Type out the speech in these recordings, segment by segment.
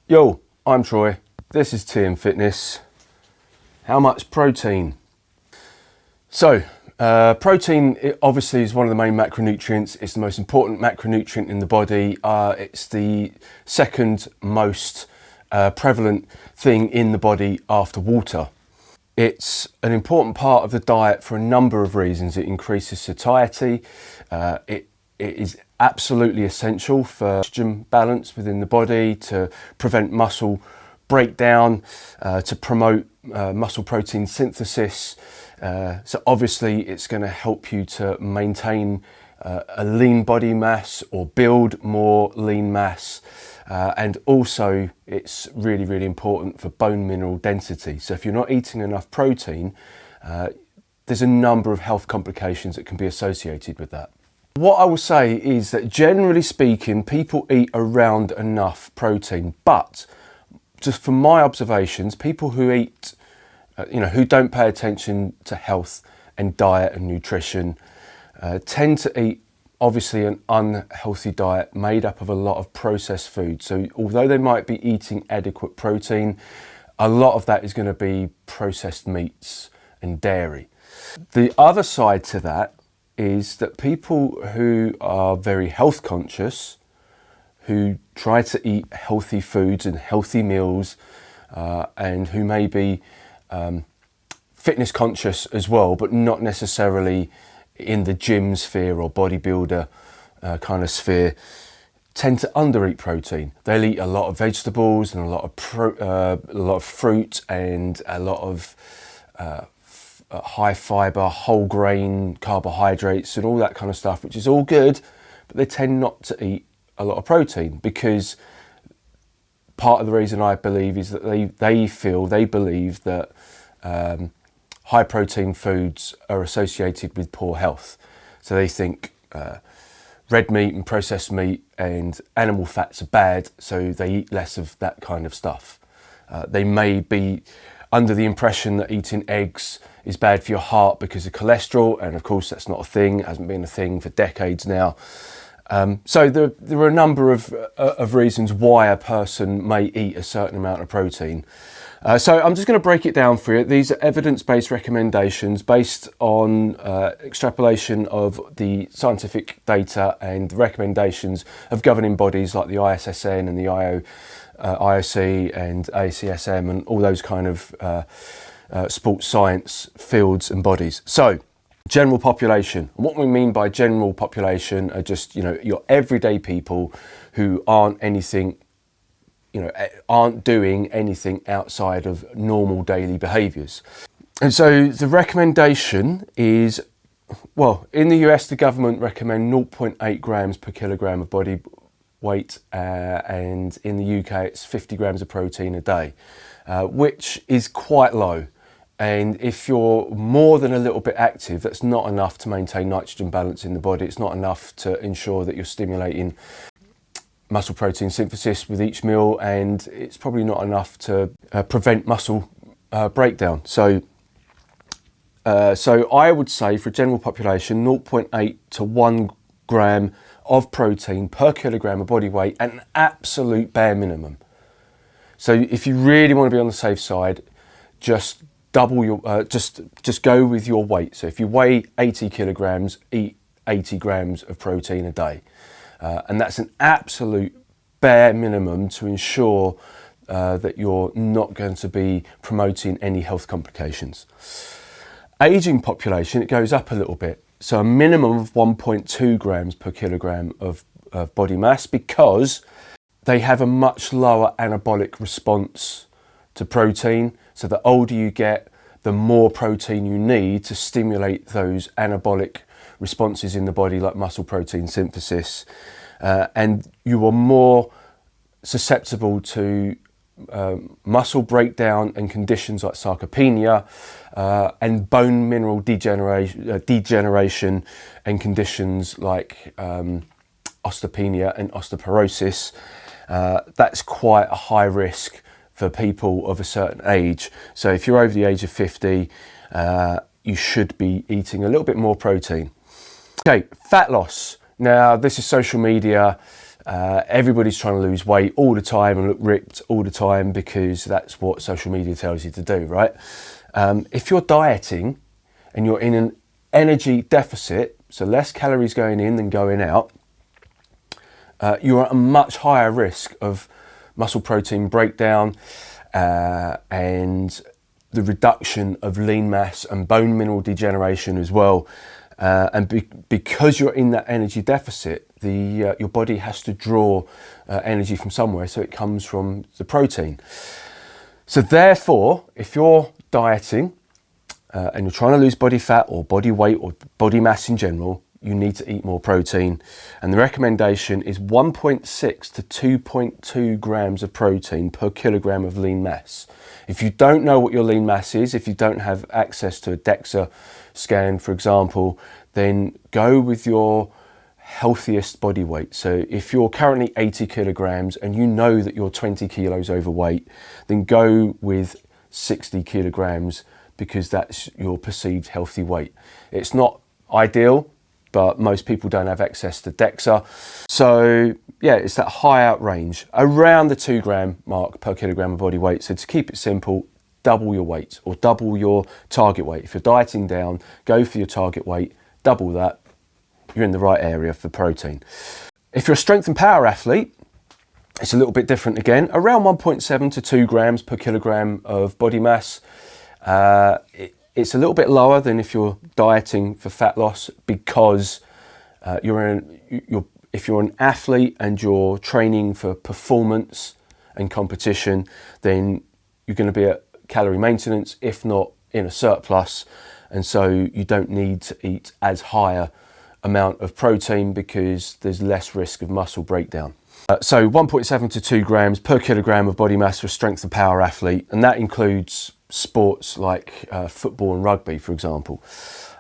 Yo, I'm Troy. This is TM Fitness. How much protein? So, protein obviously is one of the main macronutrients. It's the most important macronutrient in the body. It's the second most prevalent thing in the body after water. It's an important part of the diet for a number of reasons. It increases satiety. It is absolutely essential for oxygen balance within the body, to prevent muscle breakdown, to promote muscle protein synthesis. So obviously it's going to help you to maintain a lean body mass or build more lean mass. And also it's really, really important for bone mineral density. So if you're not eating enough protein, there's a number of health complications that can be associated with that. What I will say is that generally speaking, people eat around enough protein, but just from my observations, people who eat, who don't pay attention to health and diet and nutrition, tend to eat obviously an unhealthy diet made up of a lot of processed food. So although they might be eating adequate protein, a lot of that is going to be processed meats and dairy. The other side to that is that people who are very health conscious, who try to eat healthy foods and healthy meals, and who may be fitness conscious as well, but not necessarily in the gym sphere or bodybuilder kind of sphere, tend to undereat protein. They'll eat a lot of vegetables and a lot of fruit and a lot of high fiber, whole grain carbohydrates and all that kind of stuff, which is all good, but they tend not to eat a lot of protein, because part of the reason I believe is that they believe that high protein foods are associated with poor health. So they think red meat and processed meat and animal fats are bad, so they eat less of that kind of stuff. They may be under the impression that eating eggs is bad for your heart because of cholesterol, and of course that's not a thing. It hasn't been a thing for decades now. So there are a number of reasons why a person may eat a certain amount of protein. So I'm just going to break it down for you. These are evidence-based recommendations based on extrapolation of the scientific data and recommendations of governing bodies like the ISSN and the IOC and ACSM and all those kind of sports science fields and bodies. So, general population. And what we mean by general population are just, your everyday people who aren't doing anything outside of normal daily behaviours. And so the recommendation is, in the US, the government recommend 0.8 grams per kilogram of body weight, and in the UK it's 50 grams of protein a day, which is quite low. And if you're more than a little bit active, that's not enough to maintain nitrogen balance in the body. It's not enough to ensure that you're stimulating muscle protein synthesis with each meal, and it's probably not enough to prevent muscle breakdown. So I would say for a general population, 0.8 to 1 gram of protein per kilogram of body weight at an absolute bare minimum. So if you really want to be on the safe side, just double your, just go with your weight. So if you weigh 80 kilograms, eat 80 grams of protein a day. And that's an absolute bare minimum to ensure that you're not going to be promoting any health complications. Aging population, it goes up a little bit. So a minimum of 1.2 grams per kilogram of body mass, because they have a much lower anabolic response to protein. So the older you get, the more protein you need to stimulate those anabolic responses in the body, like muscle protein synthesis, and you are more susceptible to muscle breakdown and conditions like sarcopenia, and bone mineral degeneration and conditions like osteopenia and osteoporosis. That's quite a high risk for people of a certain age. So if you're over the age of 50, you should be eating a little bit more protein. Okay, fat loss. Now, this is social media. Everybody's trying to lose weight all the time and look ripped all the time because that's what social media tells you to do, right? If you're dieting and you're in an energy deficit, so less calories going in than going out, you're at a much higher risk of muscle protein breakdown and the reduction of lean mass and bone mineral degeneration as well. Because you're in that energy deficit, your body has to draw energy from somewhere, so it comes from the protein. So therefore, if you're dieting and you're trying to lose body fat or body weight or body mass in general, you need to eat more protein. And the recommendation is 1.6 to 2.2 grams of protein per kilogram of lean mass. If you don't know what your lean mass is, if you don't have access to a DEXA scan, for example, then go with your healthiest body weight. So if you're currently 80 kilograms and you know that you're 20 kilos overweight, then go with 60 kilograms because that's your perceived healthy weight. It's not ideal, but most people don't have access to DEXA. So yeah, it's that high out range, around the 2 gram mark per kilogram of body weight. So to keep it simple, double your weight or double your target weight. If you're dieting down, go for your target weight, double that, you're in the right area for protein. If you're a strength and power athlete, it's a little bit different again, around 1.7 to 2 grams per kilogram of body mass. It's a little bit lower than if you're dieting for fat loss because if you're an athlete and you're training for performance and competition, then you're going to be at calorie maintenance, if not in a surplus. And so you don't need to eat as higher amount of protein because there's less risk of muscle breakdown. So 1.7 to 2 grams per kilogram of body mass for a strength and power athlete, and that includes sports like football and rugby, for example.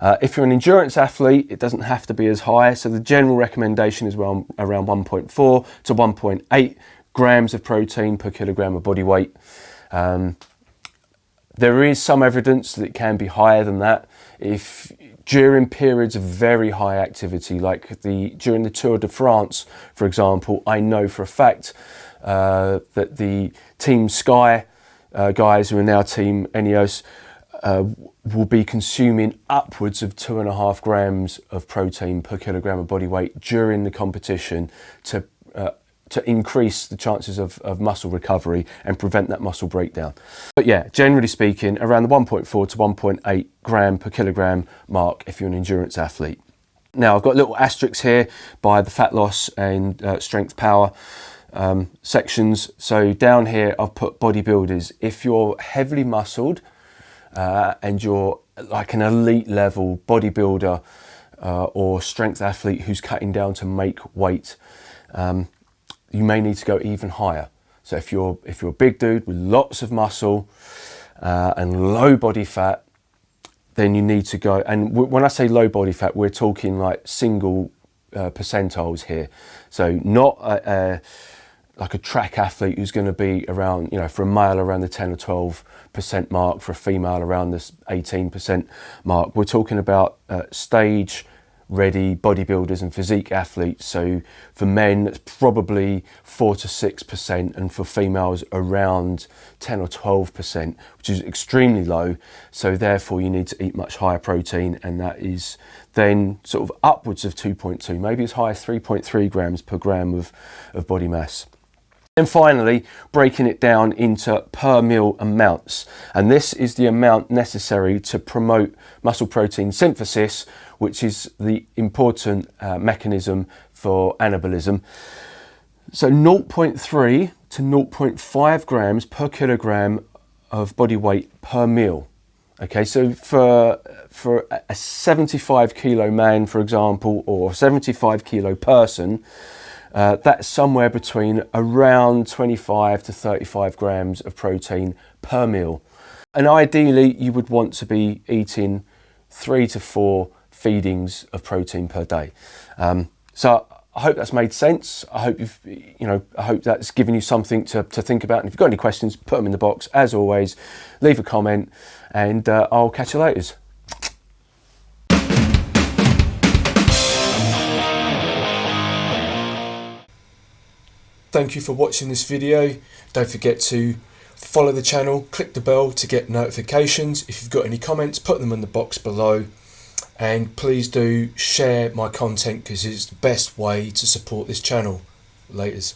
If you're an endurance athlete, it doesn't have to be as high, so the general recommendation is around 1.4 to 1.8 grams of protein per kilogram of body weight. There is some evidence that it can be higher than that if during periods of very high activity, like during the Tour de France, for example. I know for a fact that the Team Sky guys who are now Team Ineos will be consuming upwards of 2.5 grams of protein per kilogram of body weight during the competition to increase the chances of muscle recovery and prevent that muscle breakdown. But yeah, generally speaking, around the 1.4 to 1.8 gram per kilogram mark if you're an endurance athlete. Now I've got little asterisks here by the fat loss and strength power sections. So down here I've put bodybuilders. If you're heavily muscled and you're like an elite level bodybuilder or strength athlete who's cutting down to make weight, you may need to go even higher. So if you're a big dude with lots of muscle and low body fat, then you need to go, and when I say low body fat, we're talking like single percentiles here. So not like a track athlete who's going to be around, for a male around the 10 or 12% mark, for a female around this 18% mark. We're talking about stage ready bodybuilders and physique athletes. So for men, it's probably 4 to 6%, and for females around 10 or 12%, which is extremely low. So therefore you need to eat much higher protein, and that is then sort of upwards of 2.2, maybe as high as 3.3 grams per gram of body mass. And finally, breaking it down into per meal amounts. And this is the amount necessary to promote muscle protein synthesis, which is the important mechanism for anabolism. So 0.3 to 0.5 grams per kilogram of body weight per meal. Okay, so for a 75 kilo man, for example, or a 75 kilo person, that's somewhere between around 25 to 35 grams of protein per meal. And ideally, you would want to be eating 3 to 4 feedings of protein per day. So I hope that's made sense. I hope I hope that's given you something to think about. And if you've got any questions, put them in the box. As always, leave a comment, and I'll catch you later. Thank you for watching this video. Don't forget to follow the channel, click the bell to get notifications. If you've got any comments, put them in the box below. And please do share my content because it's the best way to support this channel. Laters.